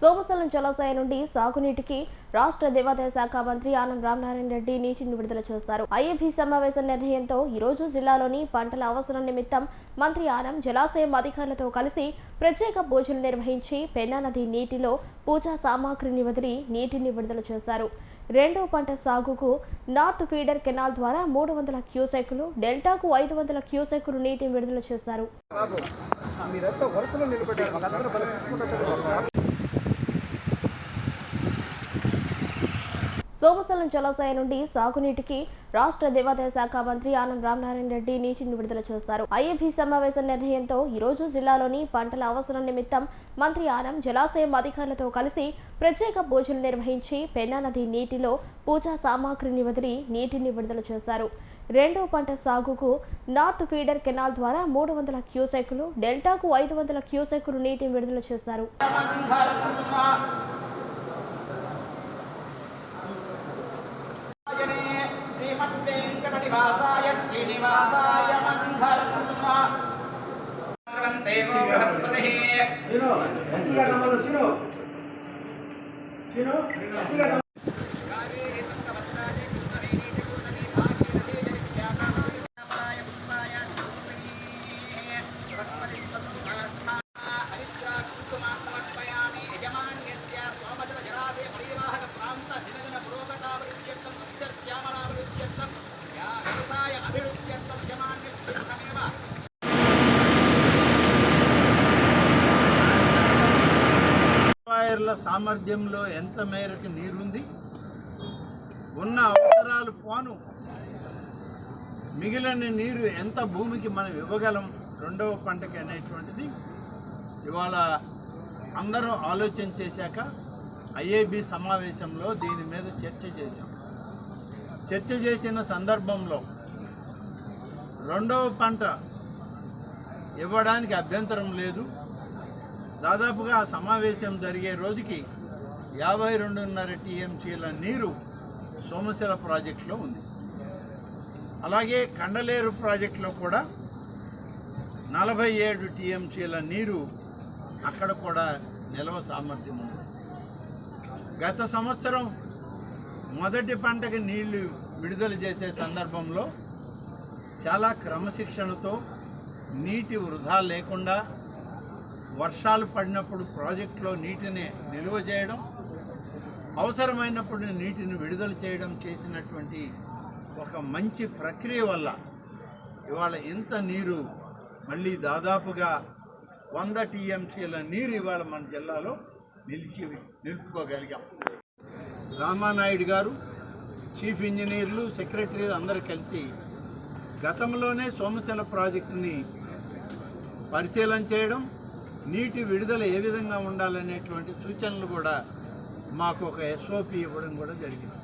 సోమశలం జలాశయం నుండి సాగునీటికి రాష్ట్ర దేవాదాయ శాఖ మంత్రి ఆనం రామనారాయణ రెడ్డి నీటిని విడుదల చేస్తారు. ఐఏబీ సమావేశం నిర్ణయంతో ఈ రోజు జిల్లాలోని పంటల అవసరం నిమిత్తం మంత్రి ఆనం జలాశయం అధికారులతో కలిసి ప్రత్యేక పూజలు నిర్వహించి పెన్నా నది నీటిలో పూజా సామాగ్రిని వదిలి నీటిని విడుదల చేశారు. రెండో పంట సాగుకు నార్త్ ఫీడర్ కెనాల్ ద్వారా 300 క్యూసెక్కులు, డెల్టాకు 500 క్యూసెక్కులు నీటిని విడుదల చేశారు. సోమశలం జలాశయం నుండి సాగునీటికి రాష్ట్ర దేవాదాయ శాఖ మంత్రి ఆనం రామనారాయణ రెడ్డి నీటిని విడుదల చేస్తారు. ఐఏబీ సమావేశం నిర్ణయంతో ఈ రోజు జిల్లాలోని పంటల అవసరం నిమిత్తం మంత్రి ఆనం జలాశయం అధికారులతో కలిసి ప్రత్యేక పూజలు నిర్వహించి పెన్నా నది నీటిలో పూజా సామాగ్రిని వదిలి నీటిని విడుదల చేశారు. రెండో పంట సాగుకు నార్త్ ఫీడర్ కెనాల్ ద్వారా 300 క్యూసెక్కులు, డెల్టాకు 500 క్యూసెక్కులు నీటిని విడుదల చేశారు. వెంకటనివాసాయ శ్రీనివాసాయ మంగళం బృహస్పతిః సామర్థ్యంలో ఎంత మేరకు నీరుంది, ఉన్న అవసరాలు పోను మిగిలిన నీరు ఎంత భూమికి మనం ఇవ్వగలం రెండవ పంటకి అనేటువంటిది ఇవాళ అందరూ ఆలోచన చేశాక ఐఏబీ సమావేశంలో దీని మీద చర్చ చేశాం. చర్చ చేసిన సందర్భంలో రెండవ పంట ఇవ్వడానికి అభ్యంతరం లేదు. దాదాపుగా ఆ సమావేశం జరిగే రోజుకి 52.5 టీఎంసీల నీరు సోమశిల ప్రాజెక్టులో ఉంది. అలాగే కండలేరు ప్రాజెక్టులో కూడా 47 టీఎంసీల నీరు అక్కడ కూడా నిల్వ సామర్థ్యం ఉంది. గత సంవత్సరం మొదటి పంటకి నీళ్లు విడుదల చేసే సందర్భంలో చాలా క్రమశిక్షణతో నీటి వృధా లేకుండా వర్షాలు పడినప్పుడు ప్రాజెక్టులో నీటిని నిల్వ చేయడం, అవసరమైనప్పుడు నీటిని విడుదల చేయడం చేసినటువంటి ఒక మంచి ప్రక్రియ వల్ల ఇవాళ ఇంత నీరు మళ్ళీ దాదాపుగా 100 టీఎంసీల నీరు ఇవాళ మన జిల్లాలో నిలుపుకోగలిగాం. రామానాయుడు గారు, చీఫ్ ఇంజనీర్లు, సెక్రటరీలు అందరూ కలిసి గతంలోనే సోమశిల ప్రాజెక్టుని పరిశీలన చేయడం, నీటి విడుదల ఏ విధంగా ఉండాలనేటువంటి సూచనలు కూడా మాకు ఒక SOP ఇవ్వడం కూడా జరిగింది.